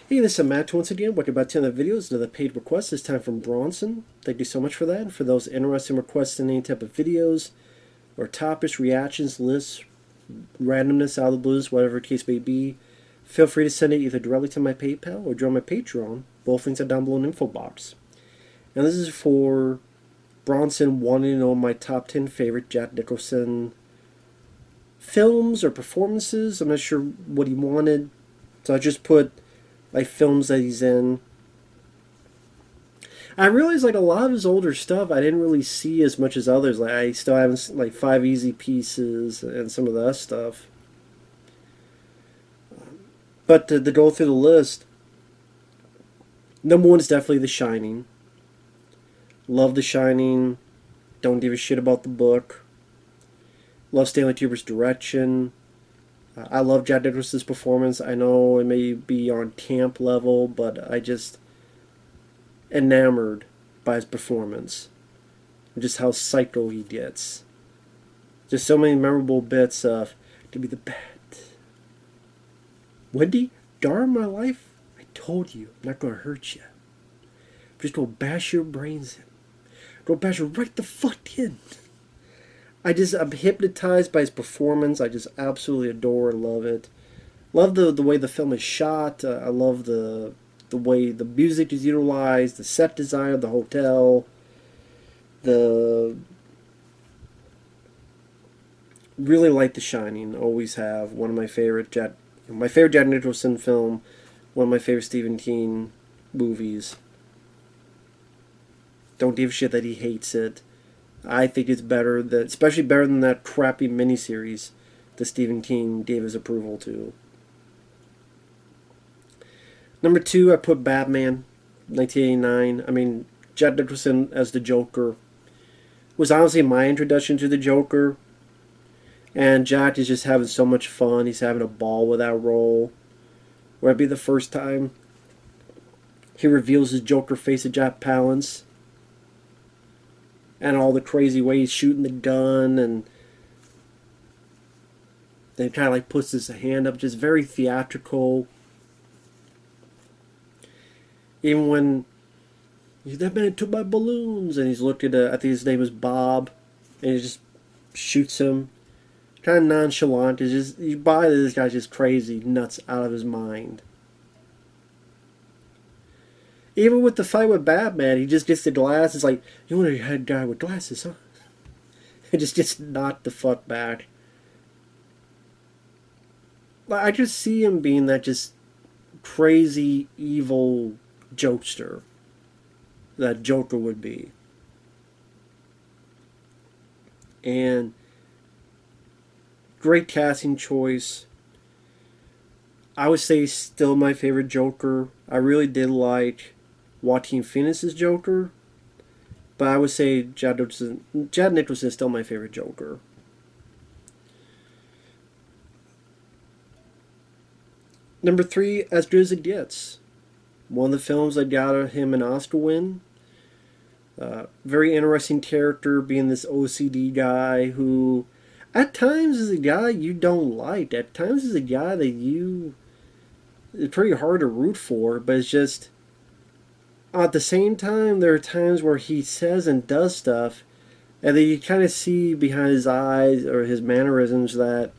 Hey, this is Matt once again. Welcome back to another video. It's another paid request, this time from Bronson. Thank you so much for that. And for those interested in requesting any type of videos or topics, reactions, lists, randomness out of the blues, whatever the case may be, feel free to send it either directly to my PayPal or join my Patreon. Both links are down below in the info box. And this is for Bronson wanting to know my top 10 favorite Jack Nicholson films or performances. I'm not sure what he wanted, so I just put like films that he's in. I realized like a lot of his older stuff I didn't really see as much as others. Like I still haven't like Five Easy Pieces and some of that stuff. But to go through the list, number one is definitely The Shining. Love The Shining. Don't give a shit about the book. Love Stanley Kubrick's direction. I love Jack Nicholson's performance. I know it may be on camp level, but I just enamored by his performance. Just how psycho he gets. Just so many memorable bits of to be the bat. Wendy, darn my life, I told you I'm not gonna hurt you. I'm just gonna bash your brains in. I'm gonna bash you right the fuck in. I'm hypnotized by his performance. I just absolutely adore and love it. Love the way the film is shot. I love the way the music is utilized, the set design of the hotel, really like The Shining. Always have. One of my favorite Jack Nicholson film. One of my favorite Stephen King movies. Don't give a shit that he hates it. I think it's better, especially better than that crappy miniseries that Stephen King gave his approval to. Number two, I put Batman, 1989. I mean, Jack Nicholson as the Joker was honestly my introduction to the Joker. And Jack is just having so much fun. He's having a ball with that role. Where it'd be the first time he reveals his Joker face to Jack Palance. And all the crazy ways shooting the gun, and then kind of like puts his hand up, just very theatrical. Even when that man took my balloons, and he's looked at I think his name is Bob, and he just shoots him, kind of nonchalant. It's just you buy that this guy's just crazy, nuts out of his mind. Even with the fight with Batman, he just gets the glasses. Like, you want a head guy with glasses, huh? It just gets knocked the fuck back. I just see him being that just crazy, evil jokester that Joker would be. And great casting choice. I would say still my favorite Joker. I really did like Joaquin Phoenix's Joker, but I would say Jack Nicholson is still my favorite Joker. Number three, As Good as It Gets. One of the films that got him an Oscar win. Very interesting character, being this OCD guy who, at times, is a guy you don't like. At times, is a guy that it's pretty hard to root for, but it's just at the same time, there are times where he says and does stuff, and then you kind of see behind his eyes or his mannerisms that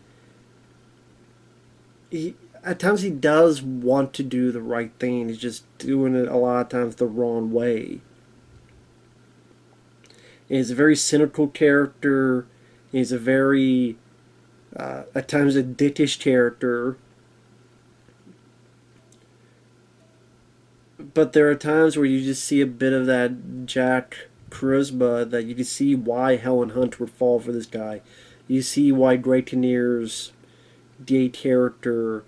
at times he does want to do the right thing. He's just doing it a lot of times the wrong way. And he's a very cynical character. He's a very, at times, a dickish character. But there are times where you just see a bit of that Jack charisma that you can see why Helen Hunt would fall for this guy. You see why Greg Kinnear's gay character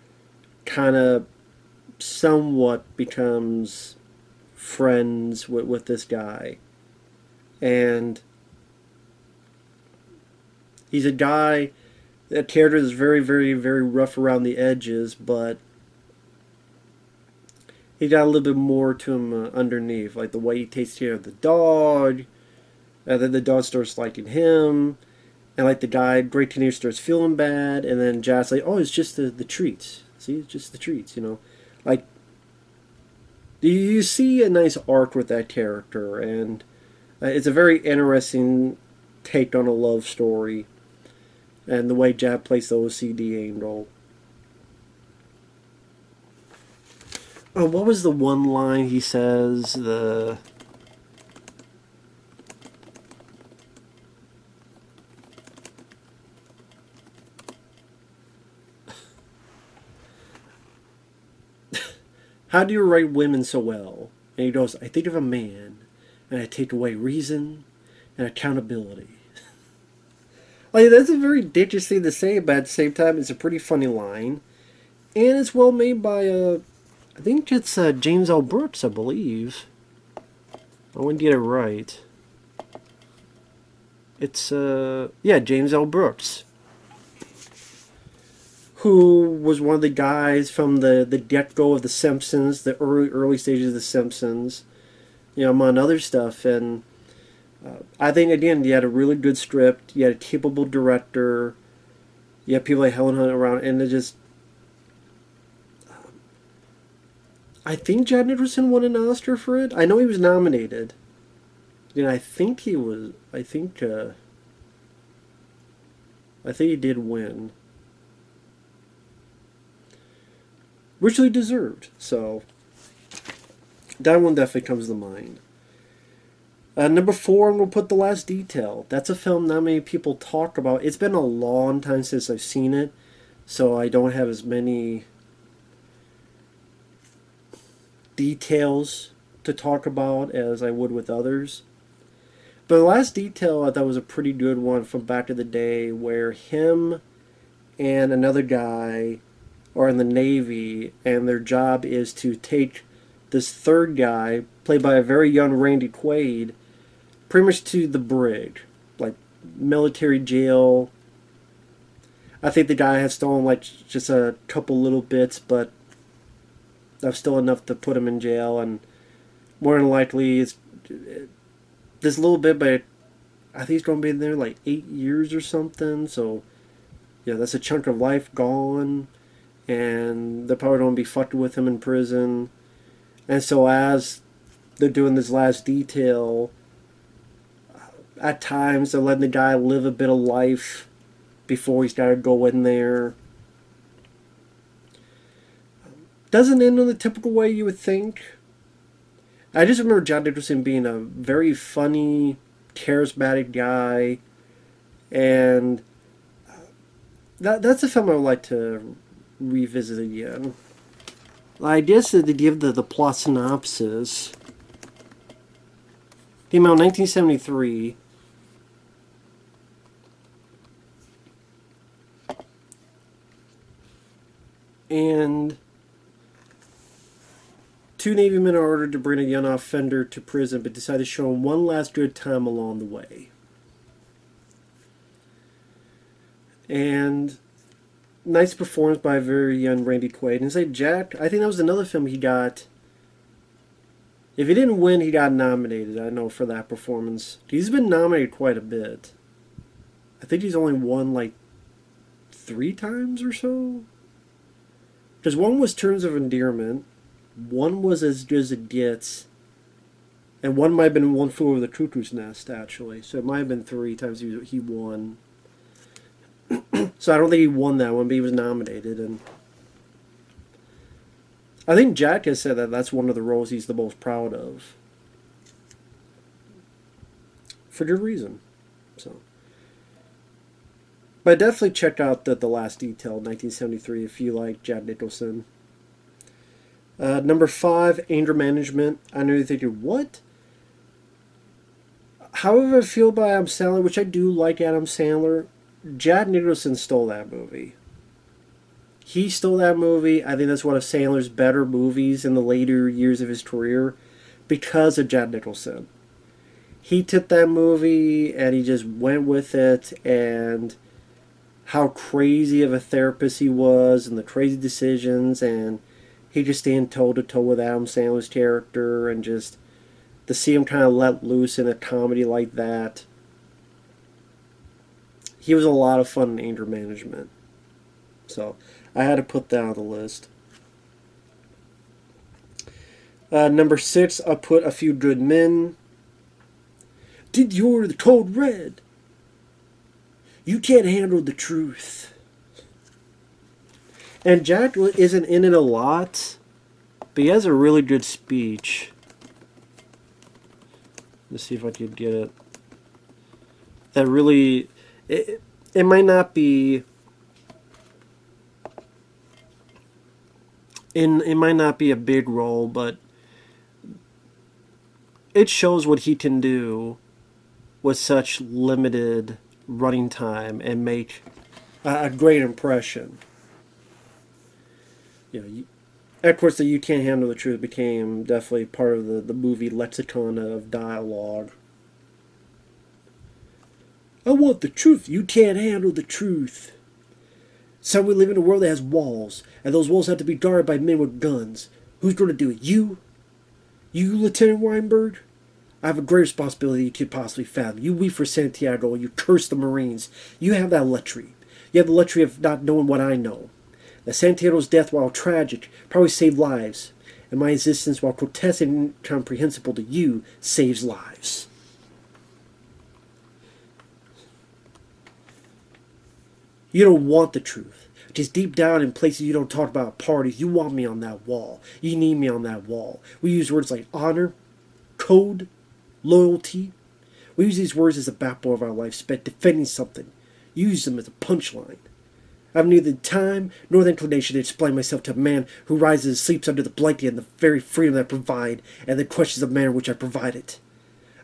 kind of somewhat becomes friends with this guy. And he's a guy, a character that's very, very, very rough around the edges, but he got a little bit more to him underneath, like the way he takes care of the dog, and then the dog starts liking him, and like the guy, Greg Kinnear starts feeling bad, and then Jack's like, oh, it's just the treats. See, it's just the treats, you know. Like, You see a nice arc with that character, and it's a very interesting take on a love story, and the way Jab plays the OCD angle. Oh, what was the one line he says? The how do you write women so well? And he goes, I think of a man, and I take away reason and accountability. Like, that's a very dangerous thing to say, but at the same time, it's a pretty funny line. And it's well made by, I think it's James L. Brooks, I believe. I wouldn't get it right. It's, yeah, James L. Brooks, who was one of the guys from the get-go of The Simpsons, the early stages of The Simpsons, you know, among other stuff. And I think, again, you had a really good script, you had a capable director, you had people like Helen Hunt around, and it just... I think Jack Nicholson won an Oscar for it. I know he was nominated. You know, I think he was... I think he did win. Richly deserved, so... that one definitely comes to mind. Number 4, I'm going to put The Last Detail. That's a film not many people talk about. It's been a long time since I've seen it, so I don't have as many details to talk about as I would with others. But The Last Detail, I thought, was a pretty good one from back in the day, where him and another guy are in the Navy, and their job is to take this third guy, played by a very young Randy Quaid, pretty much to the brig, like military jail. I think the guy had stolen like just a couple little bits, but that was still enough to put him in jail. And more than likely, it's this little bit, but I think he's going to be in there like 8 years or something. So yeah, that's a chunk of life gone, and they're probably going to be fucking with him in prison. And so as they're doing this last detail, at times they're letting the guy live a bit of life before he's got to go in there. Doesn't end in the typical way you would think. I just remember John Nicholson being a very funny, charismatic guy, and that's a film I would like to revisit again. I guess to give the plot synopsis, came out in 1973. And 2 Navy men are ordered to bring a young offender to prison, but decide to show him one last good time along the way. And nice performance by a very young Randy Quaid. And say Jack, I think that was another film he got. If he didn't win, he got nominated, I know, for that performance. He's been nominated quite a bit. I think he's only won like 3 times or so. Because one was Terms of Endearment, one was As Good as It Gets, and one might have been One Flew Over the Cuckoo's Nest, actually. So it might have been 3 times he won. So I don't think he won that one, but he was nominated. And I think Jack has said that that's one of the roles he's the most proud of. For good reason. So, but definitely check out the Last Detail, 1973, if you like Jack Nicholson. Number 5, Anger Management. I know you're thinking, what? However I feel about Adam Sandler, which I do like Adam Sandler, Jack Nicholson stole that movie. He stole that movie. I think that's one of Sandler's better movies in the later years of his career because of Jack Nicholson. He took that movie and he just went with it, and how crazy of a therapist he was and the crazy decisions, and he just stand toe-to-toe with Adam Sandler's character, and just to see him kind of let loose in a comedy like that. He was a lot of fun in Anger Management. So I had to put that on the list. Number 6, I put A Few Good Men. Did you order the code red? You can't handle the truth. And Jack isn't in it a lot, but he has a really good speech. Let's see if I can get it. That really... It might not be... It might not be a big role, but it shows what he can do with such limited running time and make a great impression. You know, of course, the "You Can't Handle the Truth" became definitely part of the movie lexicon of dialogue. I want the truth. You can't handle the truth. So we live in a world that has walls, and those walls have to be guarded by men with guns. Who's going to do it? You? You, Lieutenant Weinberg? I have a great responsibility you could possibly fathom. You weep for Santiago and you curse the Marines. You have that luxury. You have the luxury of not knowing what I know. That Santiago's death, while tragic, probably saved lives. And my existence, while grotesque and incomprehensible to you, saves lives. You don't want the truth. Just deep down in places you don't talk about at parties, you want me on that wall. You need me on that wall. We use words like honor, code, loyalty. We use these words as a backbone of our life spent defending something. You use them as a punchline. I have neither the time nor the inclination to explain myself to a man who rises and sleeps under the blanket and the very freedom that I provide, and then questions the manner in which I provide it.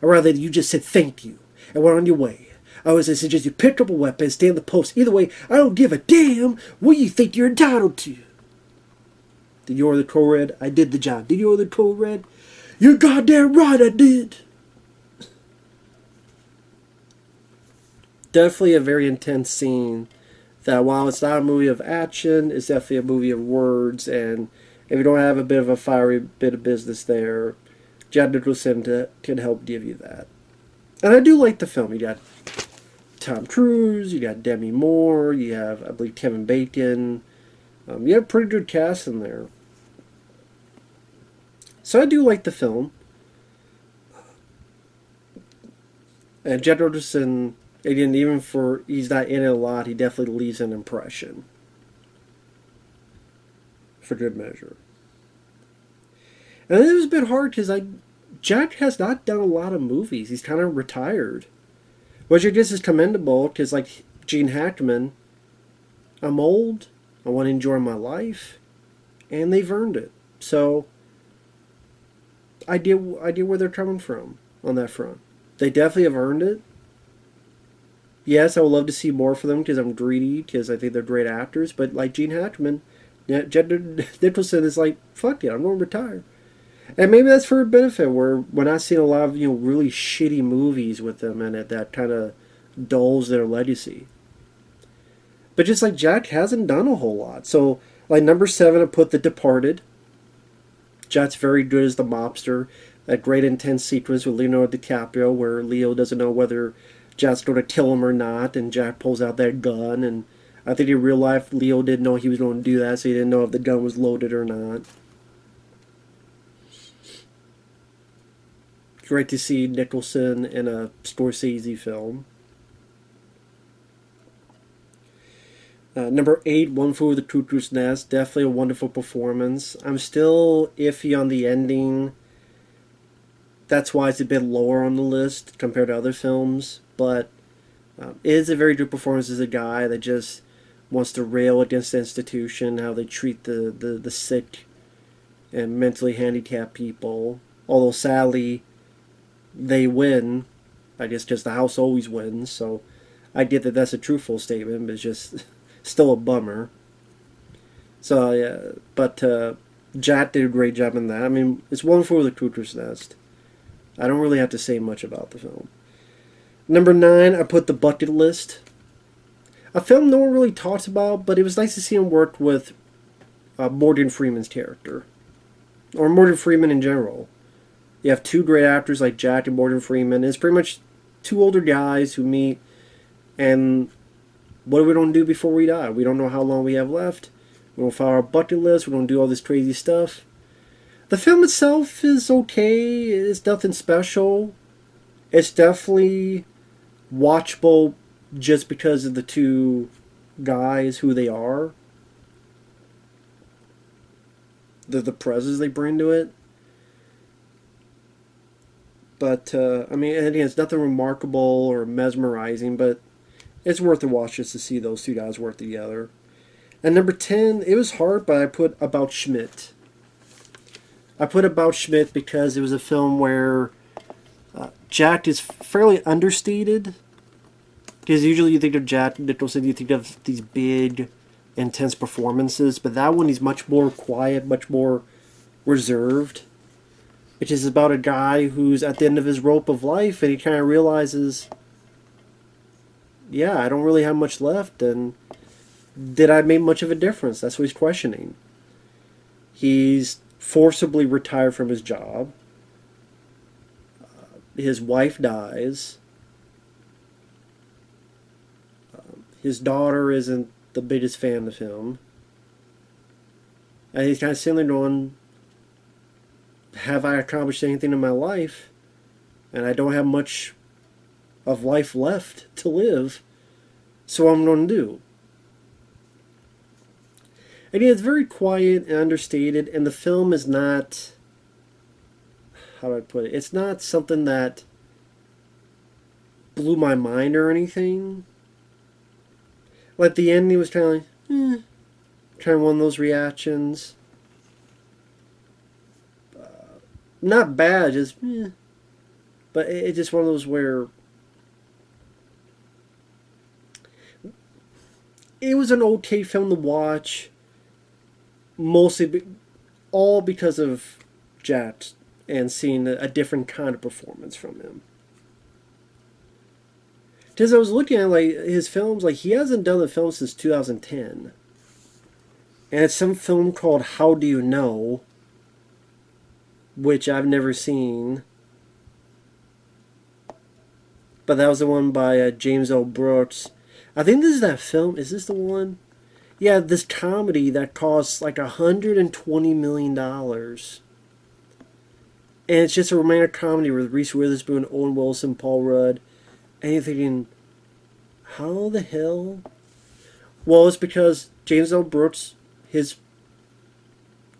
Or rather, you just said thank you and went on your way. I suggest you pick up a weapon and stand the post. Either way, I don't give a damn what you think you're entitled to. Did you order the code red? I did the job. Did you order the code red? You're goddamn right I did. Definitely a very intense scene that while it's not a movie of action, it's definitely a movie of words, and if you don't have a bit of a fiery bit of business there, Jack Nicholson can help give you that. And I do like the film. You got Tom Cruise, you got Demi Moore, you have, I believe, Kevin Bacon. You have a pretty good cast in there. So I do like the film. And Jack Nicholson, again, even for he's not in it a lot, he definitely leaves an impression. For good measure. And it was a bit hard because Jack has not done a lot of movies. He's kind of retired. Which I guess is commendable because, like Gene Hackman, I'm old, I want to enjoy my life, and they've earned it. So, I get where they're coming from on that front. They definitely have earned it. Yes, I would love to see more for them because I'm greedy, because I think they're great actors, but like Gene Hackman, Jack Nicholson is like, fuck it, I'm going to retire. And maybe that's for a benefit, where when I've seen a lot of really shitty movies with them in it, that kind of dulls their legacy. But just like Jack hasn't done a whole lot. So, like number 7, I put The Departed. Jack's very good as the mobster. That great intense sequence with Leonardo DiCaprio, where Leo doesn't know whether Jack's going to kill him or not, and Jack pulls out that gun. And I think in real life, Leo didn't know he was going to do that, so he didn't know if the gun was loaded or not. Great to see Nicholson in a Scorsese film. Number 8, One Flew Over the Cuckoo's Nest. Definitely a wonderful performance. I'm still iffy on the ending. That's why it's a bit lower on the list compared to other films. But it is a very good performance as a guy that just wants to rail against the institution, how they treat the sick and mentally handicapped people. Although sadly, they win, I guess, because the house always wins, so I get that that's a truthful statement, but it's just still a bummer. So, yeah, but Jack did a great job in that. I mean, it's One Flew Over the Cuckoo's Nest. I don't really have to say much about the film. Number 9, I put The Bucket List. A film no one really talks about, but it was nice to see him work with Morgan Freeman's character. Or Morgan Freeman in general. You have 2 great actors like Jack and Morgan Freeman. It's pretty much 2 older guys who meet, and what are we going to do before we die? We don't know how long we have left. We're going to follow our bucket list. We're going to do all this crazy stuff. The film itself is okay. It's nothing special. It's definitely watchable just because of the two guys, who they are. The presence they bring to it. But, I mean, again, it's nothing remarkable or mesmerizing, but it's worth a watch just to see those two guys work together. And number 10, it was hard, but I put About Schmidt. I put About Schmidt because it was a film where Jack is fairly understated. Because usually you think of Jack Nicholson, you think of these big, intense performances, but that one he's much more quiet, much more reserved. Which is about a guy who's at the end of his rope of life, and he kind of realizes, yeah, I don't really have much left, and did I make much of a difference? That's what he's questioning. He's forcibly retired from his job. His wife dies. His daughter isn't the biggest fan of him. And he's kind of sitting there going, have I accomplished anything in my life? And I don't have much of life left to live. So what I'm going to do? And yeah, it's very quiet and understated, and the film is not, how do I put it? It's not something that blew my mind or anything. Like, at the end, he was kind of like, kind of one of those reactions. Not bad, just, but it's just one of those where it was an okay film to watch, mostly all because of Jack and seeing a different kind of performance from him. Because I was looking at like his films, like he hasn't done a film since 2010, and it's some film called How Do You Know, which I've never seen. But that was the one by James L. Brooks. I think this is that film. Is this the one? Yeah, this comedy that costs like $120 million. And it's just a romantic comedy with Reese Witherspoon, Owen Wilson, Paul Rudd. And you're thinking, how the hell? Well, it's because James L. Brooks cost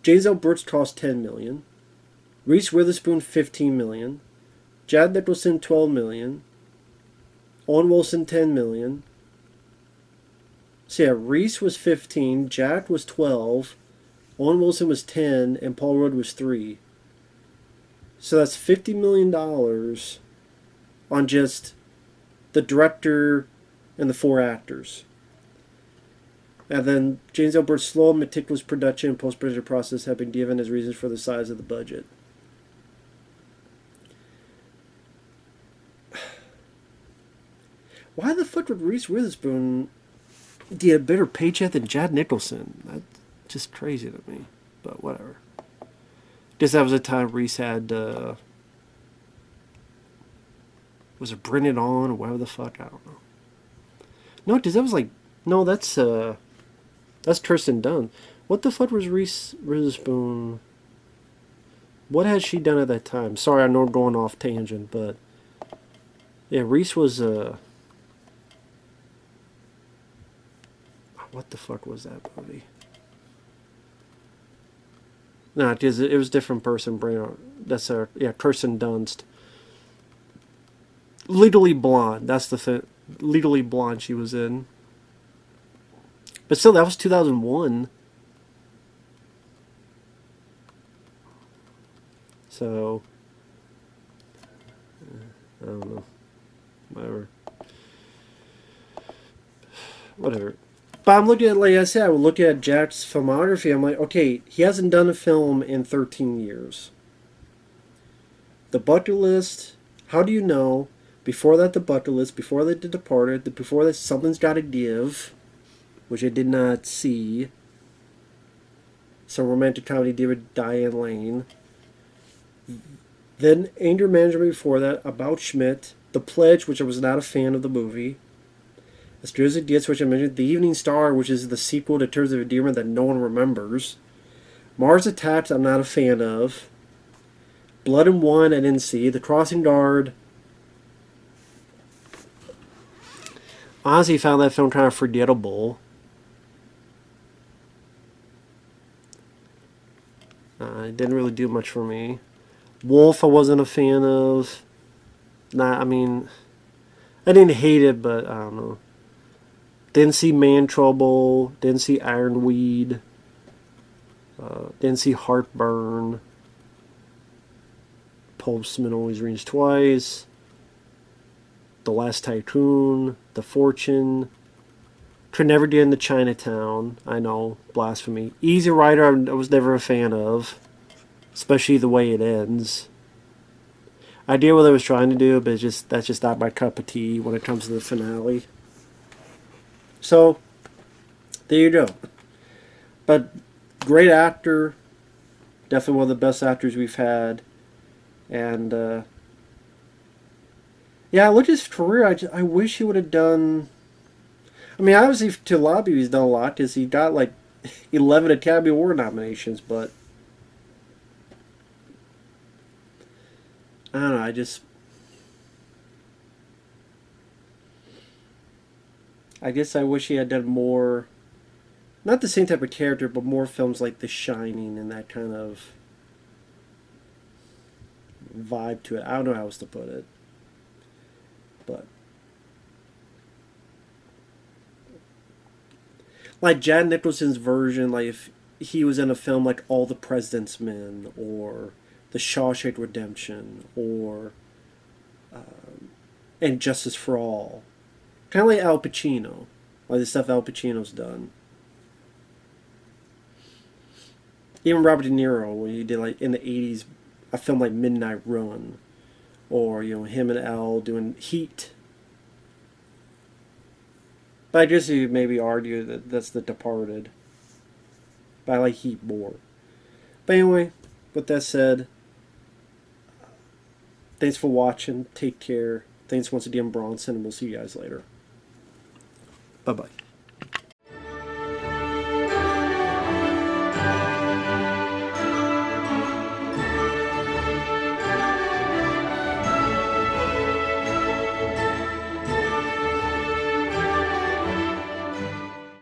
$10 million. Reese Witherspoon, $15 million. Jack Nicholson, $12 million. Owen Wilson, $10 million. So yeah, Reese was 15, Jack was 12, Owen Wilson was 10, and Paul Rudd was 3. So that's $50 million on just the director and the 4 actors. And then James L. Brooks' slow and meticulous production and post-production process have been given as reasons for the size of the budget. Why the fuck would Reese Witherspoon get a better paycheck than Jack Nicholson? That's just crazy to me. But whatever. Guess that was a time Reese had, was it Bring It On or whatever the fuck? I don't know. No, because that was like, no, that's Kirsten Dunst. What the fuck was Reese Witherspoon? What had she done at that time? Sorry, I know I'm going off tangent, but yeah, Reese was, what the fuck was that movie? No, because it was a different person. That's Kirsten Dunst. Legally Blonde. That's the thing. Legally Blonde she was in. But still, that was 2001. So, I don't know. Whatever. But I'm looking at, like I said, I'm looking at Jack's filmography. I'm like, okay, he hasn't done a film in 13 years. The Bucket List, How Do You Know? Before that, The Bucket List. Before that, The Departed. Before that, Something's Gotta Give, which I did not see. Some romantic comedy did with Diane Lane. Then Anger Management before that, About Schmidt. The Pledge, which I was not a fan of the movie. As Good as It Gets, which I mentioned. The Evening Star, which is the sequel to Terms of Endearment that no one remembers. Mars Attacks, I'm not a fan of. Blood and Wine, I didn't see. The Crossing Guard. Honestly, found that film kind of forgettable. It didn't really do much for me. Wolf, I wasn't a fan of. I mean, I didn't hate it, but I don't know. Didn't see Man Trouble. Didn't see Ironweed. Didn't see Heartburn. Postman Always Rings Twice. The Last Tycoon. The Fortune. Could never get into Chinatown. I know, blasphemy. Easy Rider, I was never a fan of. Especially the way it ends. I get what I was trying to do, but that's just not my cup of tea when it comes to the finale. So, there you go. But, great actor. Definitely one of the best actors we've had. And, yeah, I looked at his career. I wish he would have done... I mean, obviously, to a lot of people, he's done a lot because he got, like, 11 Academy Award nominations, but... I don't know, I guess I wish he had done more, not the same type of character, but more films like The Shining and that kind of vibe to it. I don't know how else to put it. But like Jack Nicholson's version, like if he was in a film like All the President's Men or The Shawshank Redemption or and Justice for All. Kind of like Al Pacino. Like the stuff Al Pacino's done. Even Robert De Niro, when he did like in the 80s a film like Midnight Run. Or, you know, him and Al doing Heat. But I guess you maybe argue that that's The Departed. But I like Heat more. But anyway, with that said, thanks for watching. Take care. Thanks once again, Bronson, and we'll see you guys later. Bye-bye.